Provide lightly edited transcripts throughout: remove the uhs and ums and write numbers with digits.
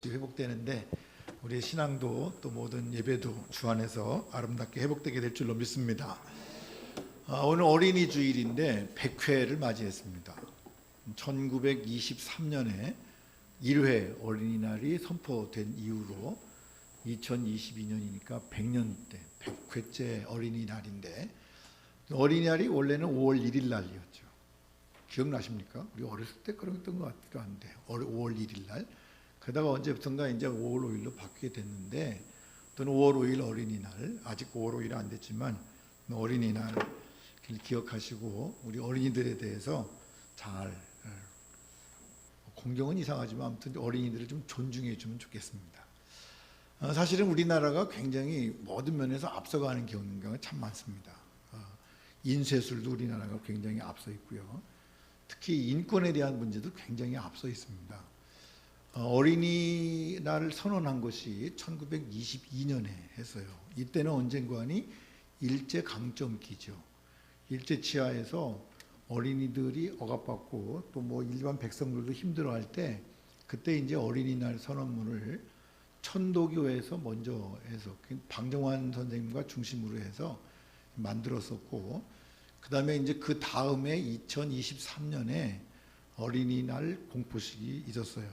회복되는데 우리의 신앙도 또 모든 예배도 주 안에서 아름답게 회복되게 될 줄로 믿습니다. 오늘 어린이 주일인데 100회를 맞이했습니다. 1923년에 1회 어린이날이 선포된 이후로 2022년이니까 100년대 100회째 어린이날인데, 어린이날이 원래는 5월 1일 날이었죠. 기억나십니까? 우리 어렸을 때 그랬던 것 같기도 한데 5월 1일 날. 그러다가 언제부턴가 이제 5월 5일로 바뀌게 됐는데, 또는 5월 5일 어린이날, 아직 5월 5일은 안 됐지만 어린이날 기억하시고 우리 어린이들에 대해서 잘, 공경은 이상하지만 아무튼 어린이들을 좀 존중해 주면 좋겠습니다. 사실은 우리나라가 굉장히 모든 면에서 앞서가는 경우가 참 많습니다. 인쇄술도 우리나라가 굉장히 앞서 있고요. 특히 인권에 대한 문제도 굉장히 앞서 있습니다. 어린이날을 선언한 것이 1922년에 했어요. 이때는 언젠가니 일제강점기죠. 일제치하에서 어린이들이 억압받고 또 뭐 일반 백성들도 힘들어할 때, 그때 이제 어린이날 선언문을 천도교에서 먼저 해서 방정환 선생님과 중심으로 해서 만들었었고, 그 다음에 이제 그 다음에 2023년에 어린이날 공포식이 있었어요.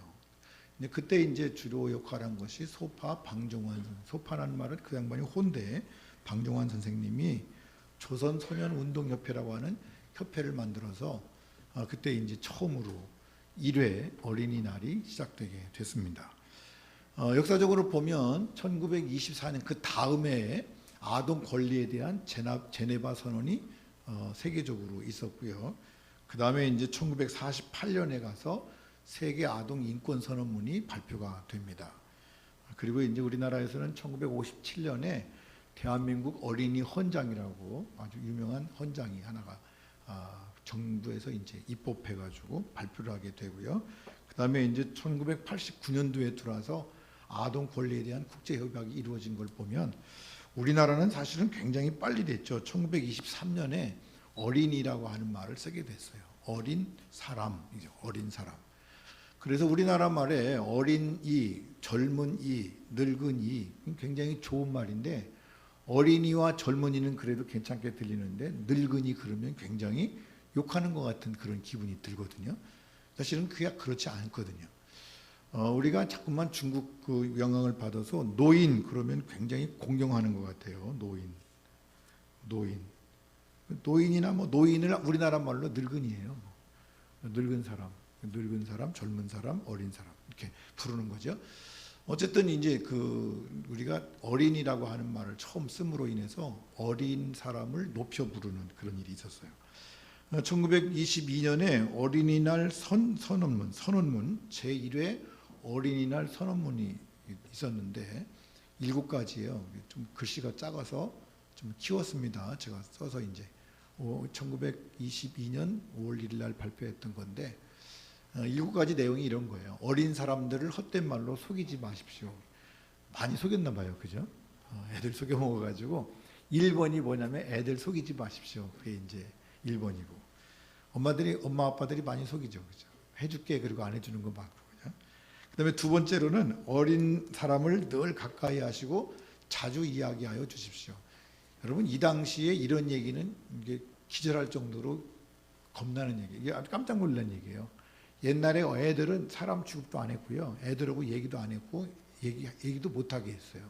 그때 이제 주로 역할한 것이 소파 방정환, 소파라는 말은 그 양반이 혼데, 방정환 선생님이 조선소년운동협회라고 하는 협회를 만들어서 그때 이제 처음으로 1회 어린이날이 시작되게 됐습니다. 역사적으로 보면 1924년 그 다음에 아동 권리에 대한 제네바 선언이 세계적으로 있었고요. 그 다음에 이제 1948년에 가서 세계 아동 인권 선언문이 발표가 됩니다. 그리고 이제 우리나라에서는 1957년에 대한민국 어린이 헌장이라고 아주 유명한 헌장이 하나가 정부에서 이제 입법해가지고 발표를 하게 되고요. 그 다음에 이제 1989년도에 들어와서 아동 권리에 대한 국제 협약이 이루어진 걸 보면 우리나라는 사실은 굉장히 빨리 됐죠. 1923년에 어린이라고 하는 말을 쓰게 됐어요. 어린 사람이죠. 어린 사람. 그래서 우리나라 말에 어린 이, 젊은 이, 늙은 이 굉장히 좋은 말인데, 어린이와 젊은이는 그래도 괜찮게 들리는데 늙은이 그러면 굉장히 욕하는 것 같은 그런 기분이 들거든요. 사실은 그게 그렇지 않거든요. 우리가 자꾸만 중국 그 영향을 받아서 노인 그러면 굉장히 공경하는 것 같아요. 노인이나 뭐 노인을 우리나라 말로 늙은이에요. 늙은 사람, 젊은 사람, 어린 사람 이렇게 부르는 거죠. 어쨌든 이제 우리가 어린이라고 하는 말을 처음 씀으로 인해서 어린 사람을 높여 부르는 그런 일이 있었어요. 1922년에 어린이날 선언문 제1회 어린이날 선언문이 있었는데 7가지예요. 좀 글씨가 작아서 좀 키웠습니다. 제가 써서 이제 1922년 5월 1일 날 발표했던 건데, 7가지 내용이 이런 거예요. 어린 사람들을 헛된 말로 속이지 마십시오. 많이 속였나 봐요. 그죠? 애들 속여 먹어가지고 1번이 뭐냐면 애들 속이지 마십시오. 그게 이제 1번이고, 엄마 아빠들이 많이 속이죠. 그죠? 해줄게 그리고 안 해주는 거 많고. 그죠? 그다음에 두 번째로는 어린 사람을 늘 가까이 하시고 자주 이야기하여 주십시오. 여러분, 이 당시에 이런 얘기는 이게 기절할 정도로 겁나는 얘기, 이게 아주 깜짝 놀란 얘기예요. 옛날에 애들은 사람 취급도 안 했고요. 애들하고 얘기도 안 했고 얘기도 못하게 했어요.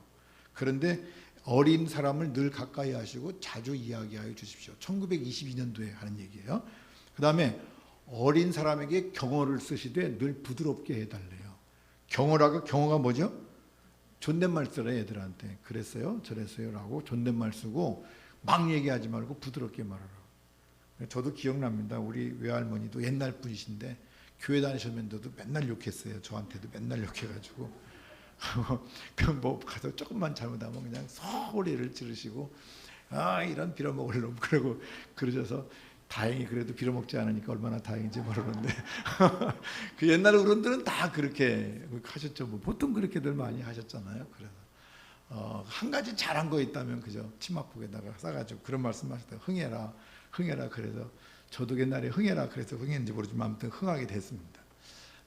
그런데 어린 사람을 늘 가까이 하시고 자주 이야기하여 주십시오. 1922년도에 하는 얘기예요. 그 다음에 어린 사람에게 경어를 쓰시되 늘 부드럽게 해달래요. 경어가 뭐죠? 존댓말 쓰라 애들한테. 그랬어요? 저랬어요? 라고 존댓말 쓰고 막 얘기하지 말고 부드럽게 말하라고. 저도 기억납니다. 우리 외할머니도 옛날 분이신데 교회 다니셨는데도 맨날 욕했어요. 저한테도 맨날 욕해가지고 뭐 가서 조금만 잘못하면 그냥 소리를 지르시고 이런 빌어먹을 놈 그러고 그러셔서, 다행히 그래도 빌어먹지 않으니까 얼마나 다행인지 모르는데 그 옛날 어른들은 다 그렇게 하셨죠. 뭐 보통 그렇게들 많이 하셨잖아요. 그래서 한 가지 잘한 거 있다면 그죠, 치마폭에다가 싸가지고 그런 말씀하셨다가 흥해라. 그래서 저도 옛날에 흥해라 그래서 흥했는지 모르지만 아무튼 흥하게 됐습니다.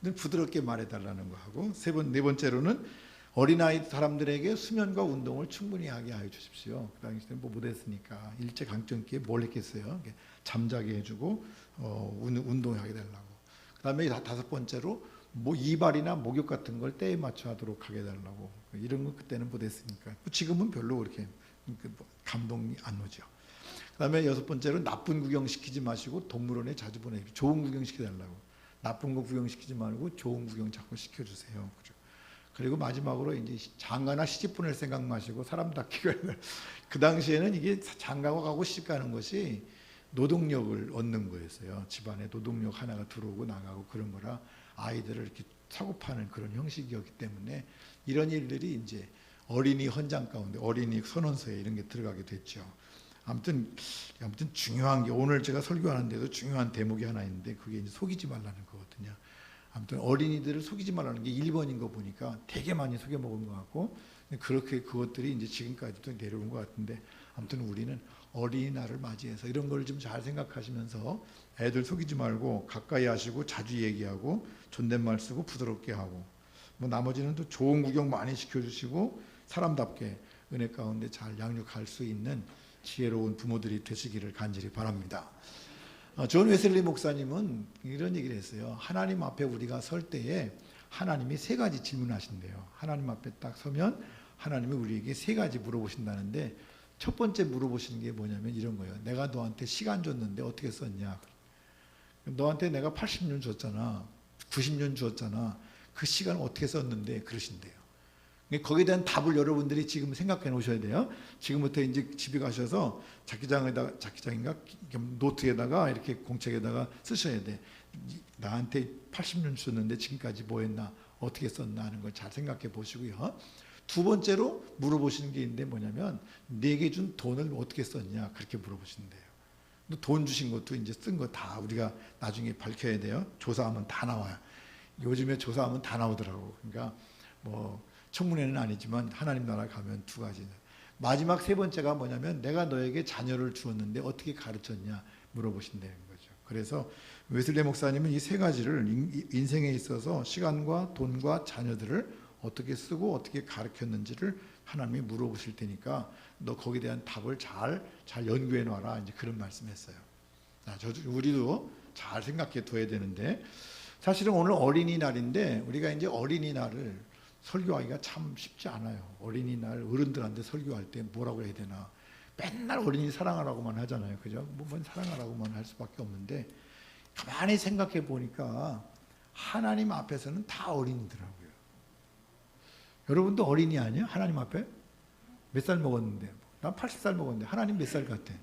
부드럽게 말해달라는 거 하고 네 번째로는 어린아이 사람들에게 수면과 운동을 충분히 하게 하여 주십시오. 그 당시에 뭐 못했으니까 일제 강점기에 뭘 했겠어요. 잠자게 해주고 운동하게 달라고. 그다음에 다섯 번째로 뭐 이발이나 목욕 같은 걸 때에 맞춰 하도록 하게 달라고. 이런 거 그때는 못했으니까. 지금은 별로 그렇게 감동이 안 오죠. 그다음에 여섯 번째로 나쁜 구경 시키지 마시고 동물원에 자주 보내십시오. 좋은 구경 시켜달라고. 나쁜 거 구경시키지 말고 좋은 구경 자꾸 시켜주세요. 그리고 마지막으로 이제 장가나 시집 보낼 생각 마시고 사람답게 그 당시에는 이게 장가가 가고 시집 가는 것이 노동력을 얻는 거였어요. 집안에 노동력 하나가 들어오고 나가고 그런 거라 아이들을 이렇게 사고 파는 그런 형식이었기 때문에 이런 일들이 이제 어린이 헌장 가운데 어린이 선언서에 이런 게 들어가게 됐죠. 아무튼 중요한 게 오늘 제가 설교하는데도 중요한 대목이 하나 있는데 그게 이제 속이지 말라는 거거든요. 아무튼 어린이들을 속이지 말라는 게 1번인 거 보니까 되게 많이 속여 먹은 것 같고 그렇게 그것들이 이제 지금까지도 내려온 것 같은데 아무튼 우리는 어린이날을 맞이해서 이런 걸 좀 잘 생각하시면서 애들 속이지 말고 가까이 하시고 자주 얘기하고 존댓말 쓰고 부드럽게 하고 뭐 나머지는 또 좋은 구경 많이 시켜주시고 사람답게 은혜 가운데 잘 양육할 수 있는 지혜로운 부모들이 되시기를 간절히 바랍니다. 존 웨슬리 목사님은 이런 얘기를 했어요. 하나님 앞에 우리가 설 때에 하나님이 세 가지 질문하신대요. 하나님 앞에 딱 서면 하나님이 우리에게 세 가지 물어보신다는데 첫 번째 물어보시는 게 뭐냐면 이런 거예요. 내가 너한테 시간 줬는데 어떻게 썼냐. 너한테 내가 80년 줬잖아. 90년 주었잖아. 그 시간 어떻게 썼는데 그러신대요. 거기에 대한 답을 여러분들이 지금 생각해 놓으셔야 돼요. 지금부터 이제 집에 가셔서 자기장인가 노트에다가 이렇게 공책에다가 쓰셔야 돼. 나한테 80년 줬는데 지금까지 뭐 했나 어떻게 썼나 하는 걸 잘 생각해 보시고요. 두 번째로 물어보시는 게 있는데 뭐냐면 내게 준 돈을 어떻게 썼냐 그렇게 물어보신대요. 돈 주신 것도 이제 쓴 거 다 우리가 나중에 밝혀야 돼요. 조사하면 다 나와요. 요즘에 조사하면 다 나오더라고. 그러니까 뭐 청문회는 아니지만 하나님 나라 가면 두 가지. 마지막 세 번째가 뭐냐면 내가 너에게 자녀를 주었는데 어떻게 가르쳤냐 물어보신다는 거죠. 그래서 웨슬리 목사님은 이 세 가지를 인생에 있어서 시간과 돈과 자녀들을 어떻게 쓰고 어떻게 가르쳤는지를 하나님이 물어보실 테니까 너 거기에 대한 답을 잘 연구해 놔라 이제 그런 말씀했어요. 우리도 잘 생각해 둬야 되는데 사실은 오늘 어린이날인데 우리가 이제 어린이날을 설교하기가 참 쉽지 않아요. 어린이날 어른들한테 설교할 때 뭐라고 해야 되나 맨날 어린이 사랑하라고만 하잖아요. 그죠? 뭔 사랑하라고만 할 수밖에 없는데 가만히 생각해 보니까 하나님 앞에서는 다 어린이더라고요. 여러분도 어린이 아니에요? 하나님 앞에? 몇 살 먹었는데? 난 80살 먹었는데 하나님 몇 살 같아?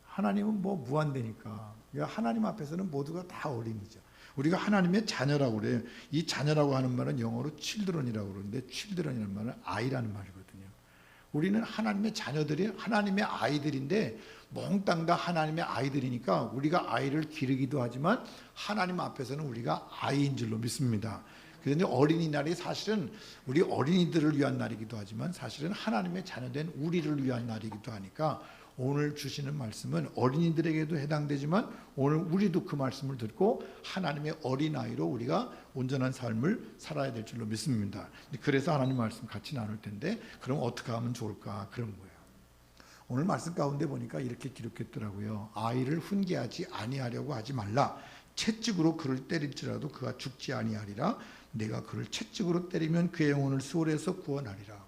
하나님은 뭐 무한대니까. 하나님 앞에서는 모두가 다 어린이죠. 우리가 하나님의 자녀라고 그래요. 이 자녀라고 하는 말은 영어로 children이라고 그러는데 children이라는 말은 아이라는 말이거든요. 우리는 하나님의 자녀들이 하나님의 아이들인데 몽땅 다 하나님의 아이들이니까 우리가 아이를 기르기도 하지만 하나님 앞에서는 우리가 아이인 줄로 믿습니다. 그런데 어린이날이 사실은 우리 어린이들을 위한 날이기도 하지만 사실은 하나님의 자녀된 우리를 위한 날이기도 하니까 오늘 주시는 말씀은 어린이들에게도 해당되지만 오늘 우리도 그 말씀을 듣고 하나님의 어린아이로 우리가 온전한 삶을 살아야 될 줄로 믿습니다. 그래서 하나님 말씀 같이 나눌 텐데 그럼 어떻게 하면 좋을까 그런 거예요. 오늘 말씀 가운데 보니까 이렇게 기록했더라고요. 아이를 훈계하지 아니하려고 하지 말라. 채찍으로 그를 때릴지라도 그가 죽지 아니하리라. 내가 그를 채찍으로 때리면 그의 영혼을 수월에서 구원하리라.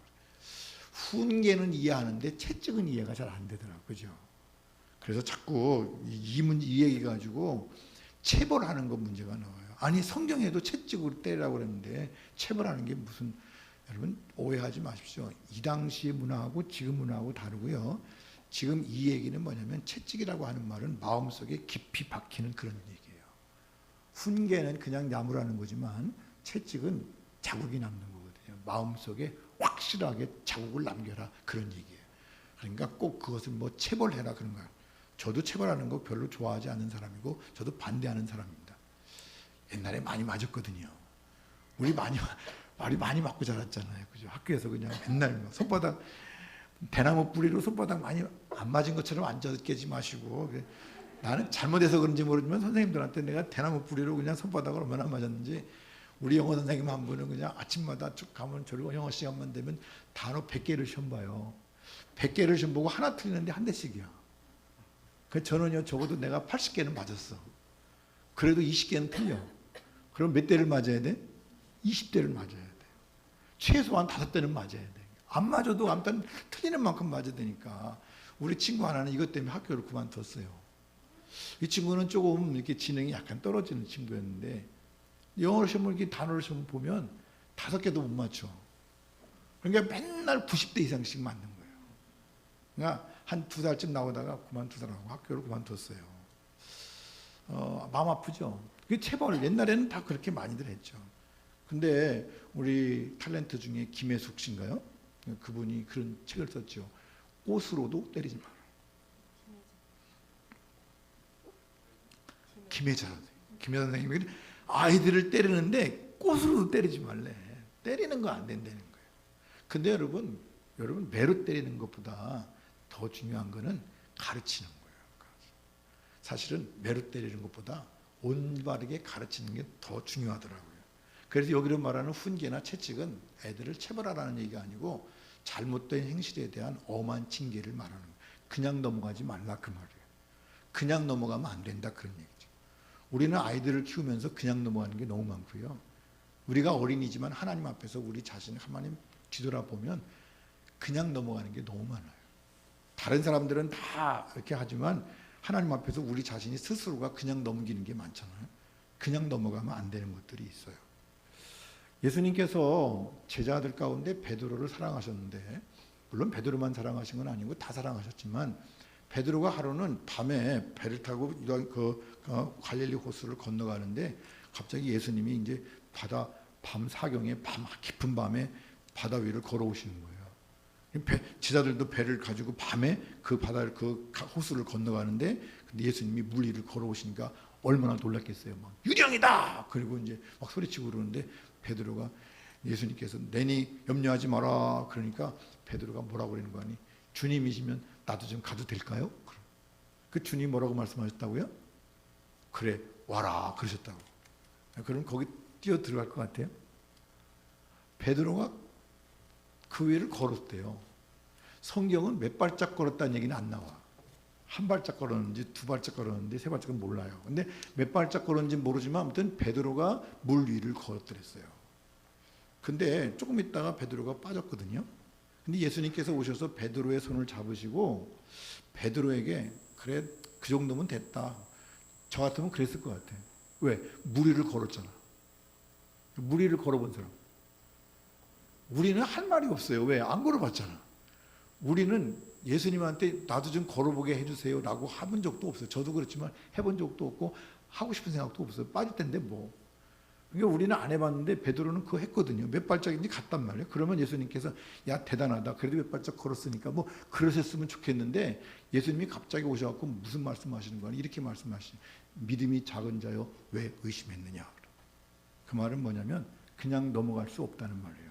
훈계는 이해하는데 채찍은 이해가 잘 안 되더라고요. 그죠? 그래서 자꾸 이 얘기 가지고 체벌하는 거 문제가 나와요. 아니 성경에도 채찍으로 때리라고 그랬는데 체벌하는 게 무슨 여러분 오해하지 마십시오. 이 당시의 문화하고 지금 문화하고 다르고요. 지금 이 얘기는 뭐냐면 채찍이라고 하는 말은 마음속에 깊이 박히는 그런 얘기예요. 훈계는 그냥 나무라는 거지만 채찍은 자국이 남는 거거든요. 마음속에 확실하게 자국을 남겨라 그런 얘기예요. 그러니까 꼭 그것을 뭐 체벌해라 그런 거예요. 저도 체벌하는 거 별로 좋아하지 않는 사람이고 저도 반대하는 사람입니다. 옛날에 많이 맞았거든요. 우리 많이 맞고 자랐잖아요. 그죠? 학교에서 그냥 맨날 손바닥 대나무 뿌리로 손바닥 많이 안 맞은 것처럼 앉아 깨지 마시고 나는 잘못해서 그런지 모르지만 선생님들한테 내가 대나무 뿌리로 그냥 손바닥을 얼마나 맞았는지. 우리 영어 선생님 한 분은 그냥 아침마다 쭉 가면 저를 영어 시간만 되면 단어 100개를 시험 봐요. 100개를 시험 보고 하나 틀리는데 한 대씩이야. 그 저는요, 적어도 내가 80개는 맞았어. 그래도 20개는 틀려. 그럼 몇 대를 맞아야 돼? 20대를 맞아야 돼. 최소한 5대는 맞아야 돼. 안 맞아도 아무튼 틀리는 만큼 맞아야 되니까. 우리 친구 하나는 이것 때문에 학교를 그만뒀어요. 이 친구는 조금 이렇게 지능이 약간 떨어지는 친구였는데 영어 시험을 이렇게 단어를 시험 보면 5개도 못 맞춰. 그러니까 맨날 90대 이상씩 맞는 거예요. 그러니까 한 2달쯤 나오다가 그만두더라고. 학교를 그만뒀어요. 마음 아프죠. 그 체벌 옛날에는 다 그렇게 많이들 했죠. 근데 우리 탤런트 중에 김혜숙 씨인가요? 그분이 그런 책을 썼죠. 꽃으로도 때리지 마라. 김혜자 선생님이 아이들을 때리는데 꽃으로도 때리지 말래. 때리는 거 안 된다는 거예요. 근데 여러분 매로 때리는 것보다 더 중요한 거는 가르치는 거예요. 사실은 매로 때리는 것보다 올바르게 가르치는 게 더 중요하더라고요. 그래서 여기로 말하는 훈계나 채찍은 애들을 체벌하라는 얘기가 아니고 잘못된 행실에 대한 엄한 징계를 말하는 거예요. 그냥 넘어가지 말라 그 말이에요. 그냥 넘어가면 안 된다 그런 얘기죠. 우리는 아이들을 키우면서 그냥 넘어가는 게 너무 많고요. 우리가 어린이지만 하나님 앞에서 우리 자신을 하나님 뒤돌아보면 그냥 넘어가는 게 너무 많아요. 다른 사람들은 다 이렇게 하지만 하나님 앞에서 우리 자신이 스스로가 그냥 넘기는 게 많잖아요. 그냥 넘어가면 안 되는 것들이 있어요. 예수님께서 제자들 가운데 베드로를 사랑하셨는데, 물론 베드로만 사랑하신 건 아니고 다 사랑하셨지만, 베드로가 하루는 밤에 배를 타고 갈릴리 호수를 건너가는데 갑자기 예수님이 이제 밤 사경에 깊은 밤에 바다 위를 걸어오시는 거예요. 제자들도 배를 가지고 밤에 그 호수를 건너가는데 근데 예수님이 물 위를 걸어오시니까 얼마나 놀랐겠어요. 막 유령이다. 그리고 이제 막 소리치고 그러는데 베드로가 예수님께서 내니 염려하지 마라. 그러니까 베드로가 뭐라고 그러는 거 아니? 주님이시면 나도 좀 가도 될까요? 그 주님 뭐라고 말씀하셨다고요? 그래 와라 그러셨다고. 그럼 거기 뛰어 들어갈 것 같아요? 베드로가 그 위를 걸었대요. 성경은 몇 발짝 걸었다는 얘기는 안 나와. 한 발짝 걸었는지 두 발짝 걸었는지 세 발짝은 몰라요. 근데 몇 발짝 걸었는지 모르지만 아무튼 베드로가 물 위를 걸었더랬어요. 근데 조금 있다가 베드로가 빠졌거든요. 근데 예수님께서 오셔서 베드로의 손을 잡으시고 베드로에게 그래 그 정도면 됐다. 저 같으면 그랬을 것 같아. 왜? 물 위를 걸었잖아. 물 위를 걸어본 사람. 우리는 할 말이 없어요. 왜? 안 걸어봤잖아. 우리는 예수님한테 나도 좀 걸어보게 해주세요 라고 해본 적도 없어요. 저도 그렇지만 해본 적도 없고 하고 싶은 생각도 없어요. 빠질 텐데 뭐. 그러니까 우리는 안 해봤는데 베드로는 그거 했거든요. 몇 발짝인지 갔단 말이에요. 그러면 예수님께서 야 대단하다. 그래도 몇 발짝 걸었으니까 뭐 그러셨으면 좋겠는데 예수님이 갑자기 오셔갖고 무슨 말씀하시는 거니? 이렇게 말씀하시니 믿음이 작은 자여 왜 의심했느냐. 그 말은 뭐냐면 그냥 넘어갈 수 없다는 말이에요.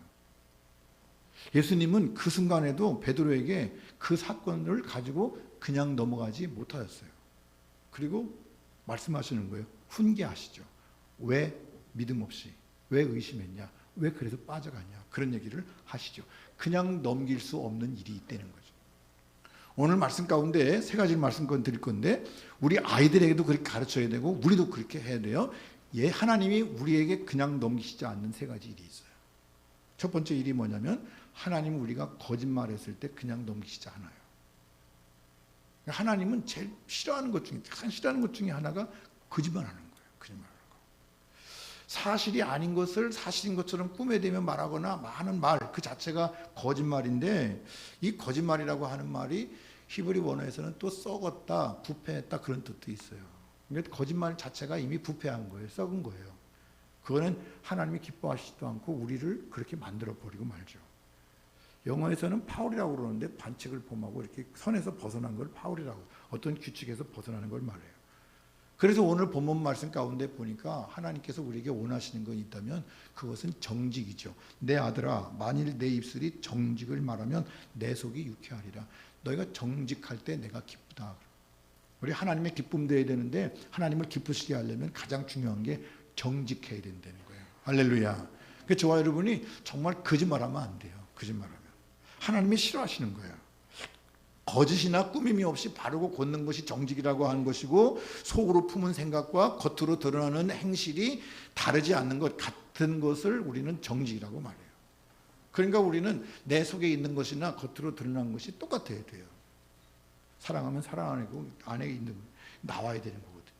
예수님은 그 순간에도 베드로에게 그 사건을 가지고 그냥 넘어가지 못하였어요. 그리고 말씀하시는 거예요. 훈계하시죠. 왜 믿음 없이 왜 의심했냐? 왜 그래서 빠져가냐? 그런 얘기를 하시죠. 그냥 넘길 수 없는 일이 있다는 거죠. 오늘 말씀 가운데 세 가지 말씀 드릴 건데 우리 아이들에게도 그렇게 가르쳐야 되고 우리도 그렇게 해야 돼요. 하나님이 우리에게 그냥 넘기시지 않는 세 가지 일이 있어요. 첫 번째 일이 뭐냐면 하나님은 우리가 거짓말했을 때 그냥 넘기시지 않아요. 하나님은 제일 싫어하는 것 중에 하나가 거짓말하는 거예요. 거짓말하는 거. 사실이 아닌 것을 사실인 것처럼 꾸며대며 말하거나 많은 말 그 자체가 거짓말인데 이 거짓말이라고 하는 말이 히브리 원어에서는 또 썩었다, 부패했다 그런 뜻도 있어요. 그러니까 거짓말 자체가 이미 부패한 거예요. 썩은 거예요. 그거는 하나님이 기뻐하시지도 않고 우리를 그렇게 만들어버리고 말죠. 영어에서는 파울이라고 그러는데 반칙을 범하고 이렇게 선에서 벗어난 걸 파울이라고, 어떤 규칙에서 벗어나는 걸 말해요. 그래서 오늘 본문 말씀 가운데 보니까 하나님께서 우리에게 원하시는 것이 있다면 그것은 정직이죠. 내 아들아 만일 내 입술이 정직을 말하면 내 속이 유쾌하리라. 너희가 정직할 때 내가 기쁘다. 우리 하나님의 기쁨 되어야 되는데 하나님을 기쁘시게 하려면 가장 중요한 게 정직해야 된다는 거예요. 할렐루야. 그 저와 여러분이 정말 거짓말하면 안 돼요. 거짓말하면 하나님이 싫어하시는 거예요. 거짓이나 꾸밈이 없이 바르고 곧는 것이 정직이라고 하는 것이고, 속으로 품은 생각과 겉으로 드러나는 행실이 다르지 않는 것 같은 것을 우리는 정직이라고 말해요. 그러니까 우리는 내 속에 있는 것이나 겉으로 드러나는 것이 똑같아야 돼요. 사랑하면 사랑 안에 있는 거 나와야 되는 거거든요.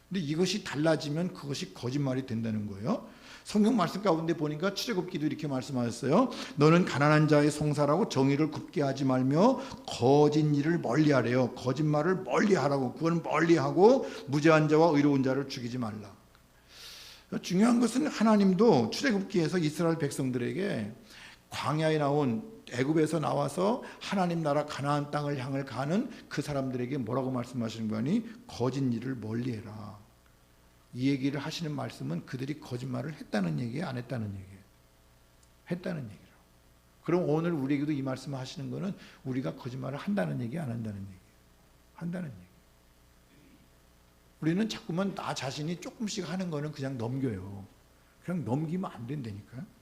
근데 이것이 달라지면 그것이 거짓말이 된다는 거예요. 성경 말씀 가운데 보니까 출애굽기도 이렇게 말씀하셨어요. 너는 가난한 자의 송사라고 정의를 굽게 하지 말며 거짓 일을 멀리하래요. 거짓말을 멀리하라고. 그건 멀리하고 무죄한 자와 의로운 자를 죽이지 말라. 중요한 것은 하나님도 출애굽기에서 이스라엘 백성들에게 광야에 나온 애굽에서 나와서 하나님 나라 가나안 땅을 향을 가는 그 사람들에게 뭐라고 말씀하시는 거니? 거짓 일을 멀리해라. 이 얘기를 하시는 말씀은 그들이 거짓말을 했다는 얘기예요, 안 했다는 얘기예요? 했다는 얘기로. 그럼 오늘 우리에게도 이 말씀을 하시는 거는 우리가 거짓말을 한다는 얘기, 안 한다는 얘기예요? 한다는 얘기. 우리는 자꾸만 나 자신이 조금씩 하는 거는 그냥 넘겨요. 그냥 넘기면 안 된다니까요.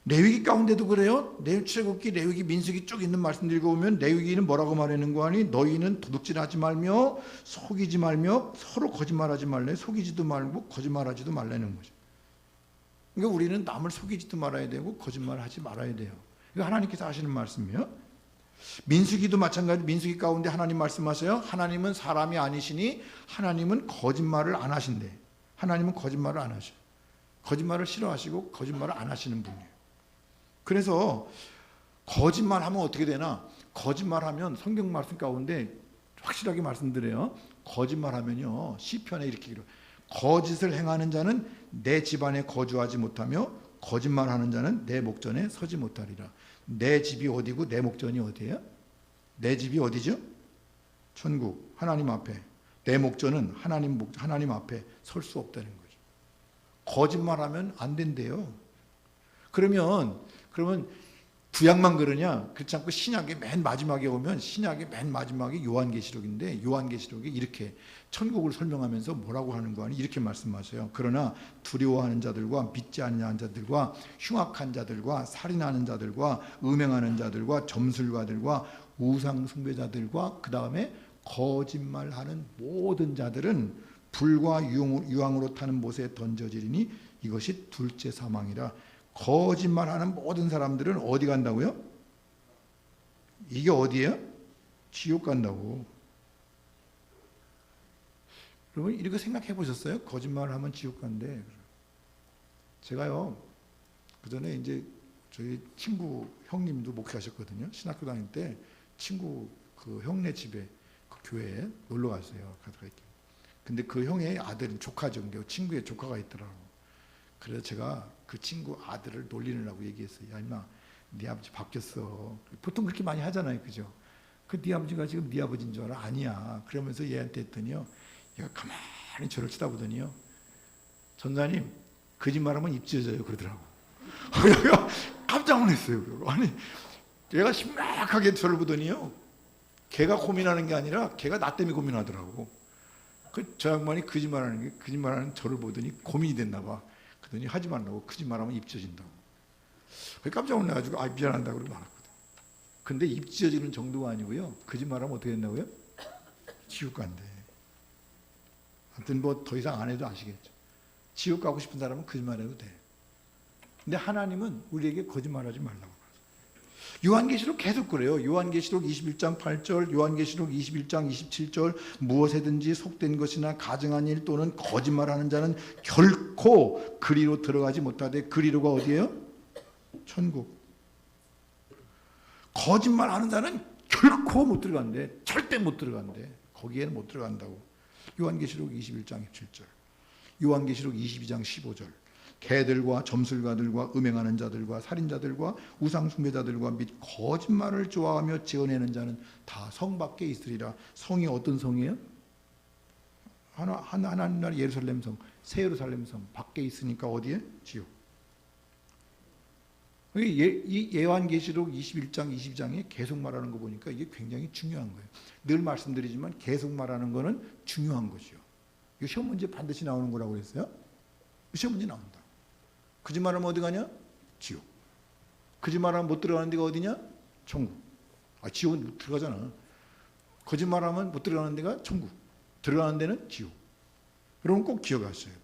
레위기 가운데도 그래요. 출애굽기, 레위기, 민수기 쭉 있는 말씀들 읽어보면 레위기는 뭐라고 말하는 거 아니? 너희는 도둑질하지 말며 속이지 말며 서로 거짓말하지 말래. 속이지도 말고 거짓말하지도 말라는 거죠. 그러니까 우리는 남을 속이지도 말아야 되고 거짓말하지 말아야 돼요. 이거 하나님께서 하시는 말씀이에요. 민수기도 마찬가지. 민수기 가운데 하나님 말씀하세요. 하나님은 사람이 아니시니 하나님은 거짓말을 안 하신대. 하나님은 거짓말을 안 하셔. 거짓말을 싫어하시고 거짓말을 안 하시는 분이에요. 그래서 거짓말하면 어떻게 되나? 거짓말하면 성경 말씀 가운데 확실하게 말씀드려요. 거짓말하면요, 시편에 이렇게 기록. 거짓을 행하는 자는 내 집안에 거주하지 못하며 거짓말하는 자는 내 목전에 서지 못하리라. 내 집이 어디고 내 목전이 어디예요? 내 집이 어디죠? 천국, 하나님 앞에. 내 목전은 하나님 앞에 설 수 없다는 거죠. 거짓말하면 안 된대요. 그러면 구약만 그러냐? 그렇지 않고 신약의 맨 마지막에 오면, 신약의 맨 마지막이 요한계시록인데, 요한계시록이 이렇게 천국을 설명하면서 뭐라고 하는 거 아니? 이렇게 말씀하세요. 그러나 두려워하는 자들과 믿지 않는 자들과 흉악한 자들과 살인하는 자들과 음행하는 자들과 점술가들과 우상 숭배자들과 그 다음에 거짓말하는 모든 자들은 불과 유황으로 타는 못에 던져지리니 이것이 둘째 사망이라. 거짓말하는 모든 사람들은 어디 간다고요? 이게 어디예요? 지옥 간다고. 여러분 이렇게 생각해 보셨어요? 거짓말을 하면 지옥 간대. 제가요, 그 전에 이제 저희 친구 형님도 목회하셨거든요. 신학교 다닐 때 친구 그 형네 집에 그 교회에 놀러 갔어요. 근데 그 형의 아들은 조카죠. 친구의 조카가 있더라고. 그래서 제가 그 친구 아들을 놀리느라고 얘기했어요. 야 임마, 네 아버지 바뀌었어. 보통 그렇게 많이 하잖아요, 그죠? 그 네 아버지가 지금 네 아버지인 줄 알아? 아니야. 그러면서 얘한테 했더니요, 얘가 가만히 저를 쳐다보더니요, 전사님 거짓말하면 입 찢어져요 그러더라고. 내가 깜짝 놀랐어요. 아니, 얘가 심각하게 저를 보더니요, 걔가 고민하는 게 아니라 걔가 나 때문에 고민하더라고. 저 양반이 거짓말하는 저를 보더니 고민이 됐나 봐. 그러더니 하지 말라고. 거짓말하면 입 찢어진다고. 깜짝 놀라가지고 미안하다고 그러고 말았거든. 근데 입 찢어지는 정도가 아니고요, 거짓말하면 어떻게 된다고요? 지옥 간대. 하여튼 뭐 더 이상 안 해도 아시겠죠. 지옥 가고 싶은 사람은 거짓말해도 돼. 근데 하나님은 우리에게 거짓말하지 말라고. 요한계시록 계속 그래요. 요한계시록 21장 8절, 요한계시록 21장 27절, 무엇에든지 속된 것이나 가증한 일 또는 거짓말하는 자는 결코 그리로 들어가지 못하되. 그리로가 어디예요? 천국. 거짓말하는 자는 결코 못 들어간대. 절대 못 들어간대. 거기에는 못 들어간다고. 요한계시록 21장 7절, 요한계시록 22장 15절. 개들과 점술가들과 음행하는 자들과 살인자들과 우상숭배자들과 및 거짓말을 좋아하며 지어내는 자는 다 성 밖에 있으리라. 성이 어떤 성이에요? 하나님 나라 예루살렘 성, 새 예루살렘 성 밖에 있으니까 어디에? 지옥. 이 예언계시록 21장, 22장에 계속 말하는 거 보니까 이게 굉장히 중요한 거예요. 늘 말씀드리지만 계속 말하는 거는 중요한 거죠. 이거 시험 문제 반드시 나오는 거라고 그랬어요. 시험 문제 나온다. 거짓말하면 어디 가냐? 지옥. 거짓말하면 못 들어가는 데가 어디냐? 천국. 지옥은 못 들어가잖아. 거짓말하면 못 들어가는 데가 천국. 들어가는 데는 지옥. 여러분 꼭 기억하셔야 돼요.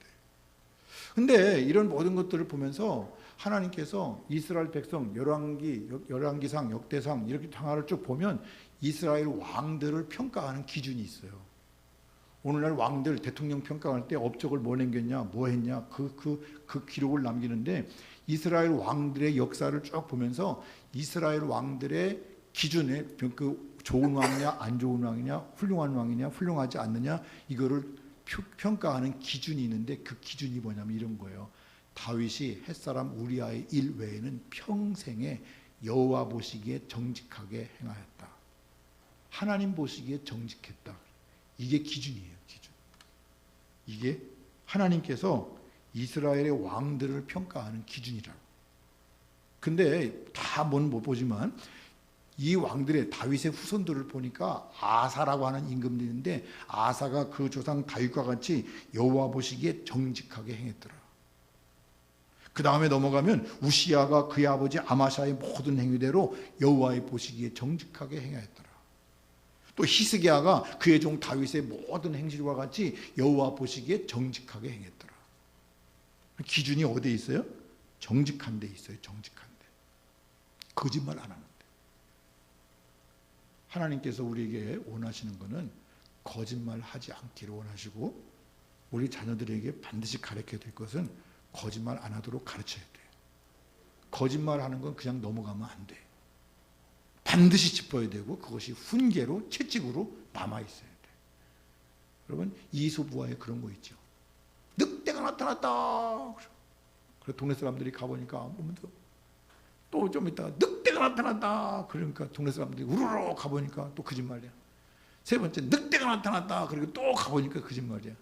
근데 이런 모든 것들을 보면서 하나님께서 이스라엘 백성 열왕기상, 역대상 이렇게 당화를 쭉 보면 이스라엘 왕들을 평가하는 기준이 있어요. 오늘날 왕들 대통령 평가할 때 업적을 뭐 남겼냐, 뭐 했냐 그 기록을 남기는데 이스라엘 왕들의 역사를 쭉 보면서 이스라엘 왕들의 기준에 그 좋은 왕이냐 안 좋은 왕이냐 훌륭한 왕이냐 훌륭하지 않느냐 이거를 평가하는 기준이 있는데 그 기준이 뭐냐면 이런 거예요. 다윗이 햇사람 우리아의 일 외에는 평생에 여호와 보시기에 정직하게 행하였다. 하나님 보시기에 정직했다. 이게 기준이에요. 기준. 이게 하나님께서 이스라엘의 왕들을 평가하는 기준이라고. 근데 다 못 보지만 이 왕들의 다윗의 후손들을 보니까 아사라고 하는 임금이 있는데 아사가 그 조상 다윗과 같이 여호와 보시기에 정직하게 행했더라. 그 다음에 넘어가면 우시야가 그의 아버지 아마샤의 모든 행위대로 여호와의 보시기에 정직하게 행하였더라. 또 히스기야가 그의 종 다윗의 모든 행실과 같이 여호와 보시기에 정직하게 행했더라. 기준이 어디에 있어요? 정직한 데 있어요. 정직한 데. 거짓말 안 하는 데. 하나님께서 우리에게 원하시는 것은 거짓말하지 않기를 원하시고 우리 자녀들에게 반드시 가르쳐야 될 것은 거짓말 안 하도록 가르쳐야 돼요. 거짓말하는 건 그냥 넘어가면 안 돼. 반드시 짚어야 되고 그것이 훈계로 채찍으로 남아있어야 돼. 여러분 이소부화에 그런 거 있죠. 늑대가 나타났다. 그래 동네 사람들이 가보니까 또 좀 있다가 늑대가 나타났다. 그러니까 동네 사람들이 우르르 가보니까 또 거짓말이야. 세 번째 늑대가 나타났다. 그리고 또 가보니까 거짓말이야.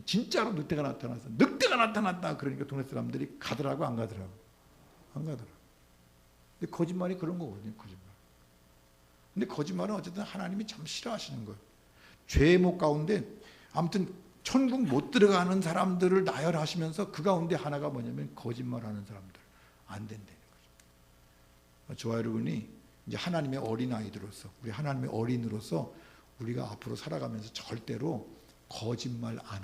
진짜로 늑대가 나타났어. 늑대가 나타났다. 그러니까 동네 사람들이 가더라고 안 가더라고? 안 가더라고. 근데 거짓말이 그런 거거든요. 거짓말. 근데 거짓말은 어쨌든 하나님이 참 싫어하시는 거예요. 죄목 가운데 아무튼 천국 못 들어가는 사람들을 나열하시면서 그 가운데 하나가 뭐냐면 거짓말하는 사람들 안 된다는 거죠. 저와 여러분이 이제 하나님의 어린 아이들로서 우리 하나님의 어린으로서 우리가 앞으로 살아가면서 절대로 거짓말 안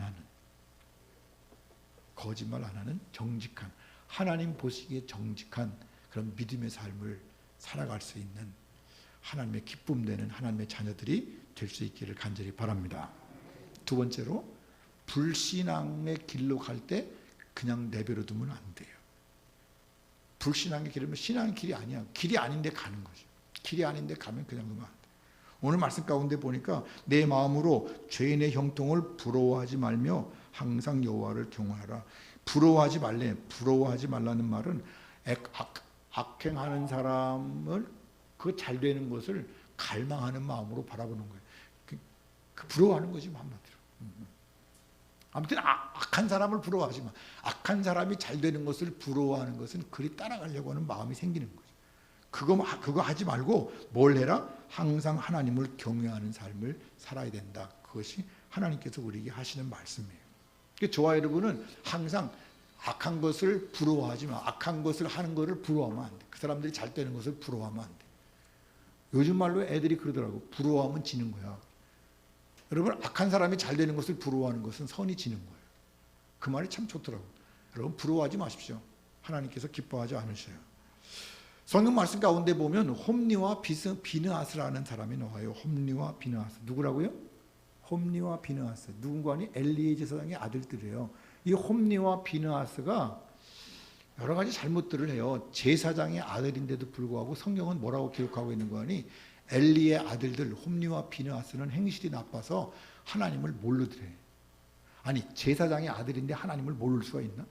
하는 정직한 하나님 보시기에 정직한 그런 믿음의 삶을 살아갈 수 있는 하나님의 기쁨 되는 하나님의 자녀들이 될 수 있기를 간절히 바랍니다. 두 번째로 불신앙의 길로 갈 때 그냥 내버려 두면 안 돼요. 불신앙의 길은 신앙의 길이 아니야. 길이 아닌데 가는 거죠. 길이 아닌데 가면 그냥 두면 안 돼. 오늘 말씀 가운데 보니까 내 마음으로 죄인의 형통을 부러워하지 말며 항상 여호와를 경외하라. 부러워하지 말래. 부러워하지 말라는 말은 악행하는 사람을 그 잘 되는 것을 갈망하는 마음으로 바라보는 거예요. 그 부러워하는 거지 한마디로. 아무튼 악한 사람을 부러워하지 마. 악한 사람이 잘 되는 것을 부러워하는 것은 그리 따라가려고 하는 마음이 생기는 거죠. 그거 하지 말고 뭘 해라? 항상 하나님을 경외하는 삶을 살아야 된다. 그것이 하나님께서 우리에게 하시는 말씀이에요. 저와 여러분은 항상 악한 것을 부러워하지 마. 악한 것을 하는 것을 부러워하면 안 돼. 그 사람들이 잘 되는 것을 부러워하면 안 돼. 요즘 말로 애들이 그러더라고. 부러워하면 지는 거야. 여러분 악한 사람이 잘 되는 것을 부러워하는 것은 선이 지는 거예요. 그 말이 참 좋더라고. 여러분 부러워하지 마십시오. 하나님께서 기뻐하지 않으셔요. 성경 말씀 가운데 보면 홈리와 비느하스라는 사람이 나와요. 홈리와 비느하스. 누구라고요? 홈리와 비느하스. 누군가니 엘리의 제사장의 아들들이에요. 이 홈리와 비느하스가 여러 가지 잘못들을 해요. 제사장의 아들인데도 불구하고 성경은 뭐라고 기록하고 있는 거니? 엘리의 아들들 홈리와 비느하스는 행실이 나빠서 하나님을 모르더래. 아니 제사장의 아들인데 하나님을 모를 수가 있나?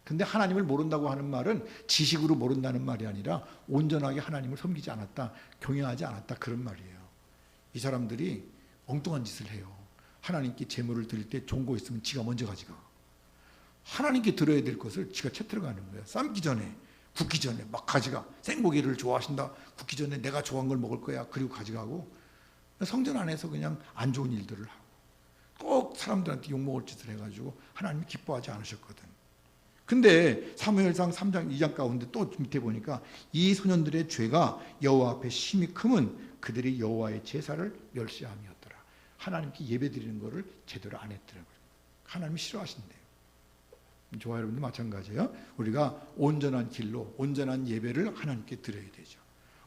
근데 하나님을 모른다고 하는 말은 지식으로 모른다는 말이 아니라 온전하게 하나님을 섬기지 않았다, 경외하지 않았다 그런 말이에요. 이 사람들이 엉뚱한 짓을 해요. 하나님께 제물을 드릴 때 종고 있으면 지가 먼저 가져가. 하나님께 들어야 될 것을 지가 채틀어 가는 거예요. 삶기 전에 굽기 전에 막 가져가. 생고기를 좋아하신다. 굽기 전에 내가 좋아하는 걸 먹을 거야. 그리고 가져가고 성전 안에서 그냥 안 좋은 일들을 하고 꼭 사람들한테 욕먹을 짓을 해가지고 하나님이 기뻐하지 않으셨거든. 근데 사무엘상 3장 2장 가운데 또 밑에 보니까 이 소년들의 죄가 여호와 앞에 심히 크면 그들이 여호와의 제사를 멸시함이었더라. 하나님께 예배드리는 것을 제대로 안 했더라고요. 하나님이 싫어하신대요. 좋아요, 여러분들 마찬가지예요. 우리가 온전한 길로 온전한 예배를 하나님께 드려야 되죠.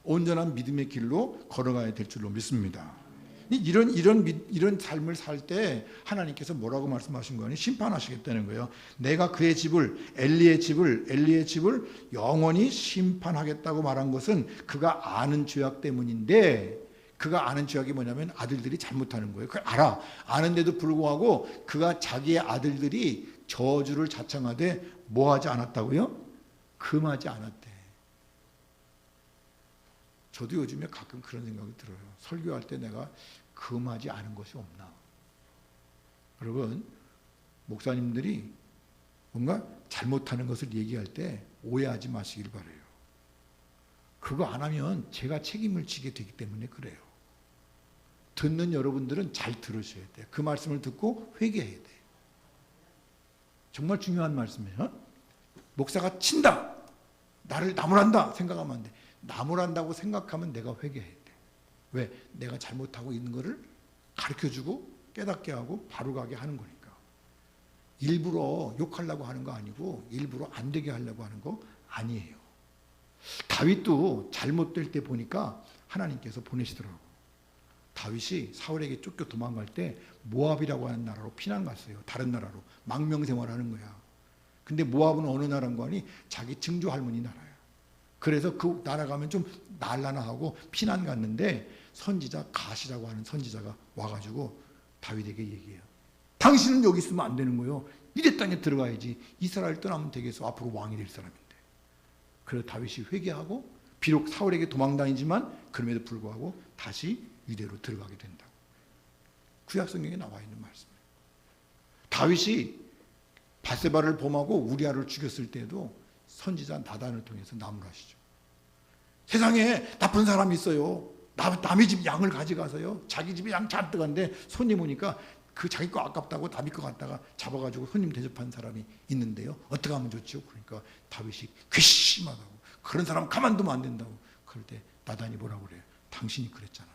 온전한 믿음의 길로 걸어가야 될 줄로 믿습니다. 이런 삶을 살 때 하나님께서 뭐라고 말씀하신 거니? 심판하시겠다는 거예요. 내가 그의 집을 엘리의 집을 영원히 심판하겠다고 말한 것은 그가 아는 죄악 때문인데, 그가 아는 죄악이 뭐냐면 아들들이 잘못하는 거예요. 그걸 알아. 아는데도 불구하고 그가 자기의 아들들이 저주를 자청하되 뭐하지 않았다고요? 금하지 않았대. 저도 요즘에 가끔 그런 생각이 들어요. 설교할 때 내가 금하지 않은 것이 없나. 여러분, 목사님들이 뭔가 잘못하는 것을 얘기할 때 오해하지 마시길 바라요. 그거 안 하면 제가 책임을 지게 되기 때문에 그래요. 듣는 여러분들은 잘 들으셔야 돼요. 그 말씀을 듣고 회개해야 돼요. 정말 중요한 말씀이에요. 목사가 친다, 나를 나무란다 생각하면 안 돼. 나무란다고 생각하면 내가 회개해야 돼. 왜? 내가 잘못하고 있는 것을 가르쳐주고 깨닫게 하고 바로 가게 하는 거니까. 일부러 욕하려고 하는 거 아니고 일부러 안 되게 하려고 하는 거 아니에요. 다윗도 잘못될 때 보니까 하나님께서 보내시더라고. 다윗이 사울에게 쫓겨 도망갈 때 모압이라고 하는 나라로 피난 갔어요. 다른 나라로 망명생활하는 거야. 근데 모압은 어느 나라인 거 아니? 자기 증조 할머니 나라야. 그래서 그 나라 가면 좀 날라나 하고 피난 갔는데 선지자 갓이라고 하는 선지자가 와가지고 다윗에게 얘기해요. 당신은 여기 있으면 안 되는 거예요. 이대 땅에 들어가야지. 이스라엘 떠나면 되겠어. 앞으로 왕이 될 사람인데. 그래서 다윗이 회개하고 비록 사울에게 도망다니지만 그럼에도 불구하고 다시 유대로 들어가게 된다고. 구약 성경에 나와 있는 말씀이에요. 다윗이 바세바를 범하고 우리아를 죽였을 때도 선지자 나단을 통해서 나무라시죠. 세상에 나쁜 사람이 있어요. 남의 집 양을 가져가서요. 자기 집에 양 잔뜩 한데 손님 오니까 그 자기 거 아깝다고 남의 거 갖다가 잡아가지고 손님 대접한 사람이 있는데요. 어떻게 하면 좋죠? 그러니까 다윗이 괘씸하다고. 그런 사람 가만두면 안 된다고. 그럴 때 나단이 뭐라고 그래요? 당신이 그랬잖아.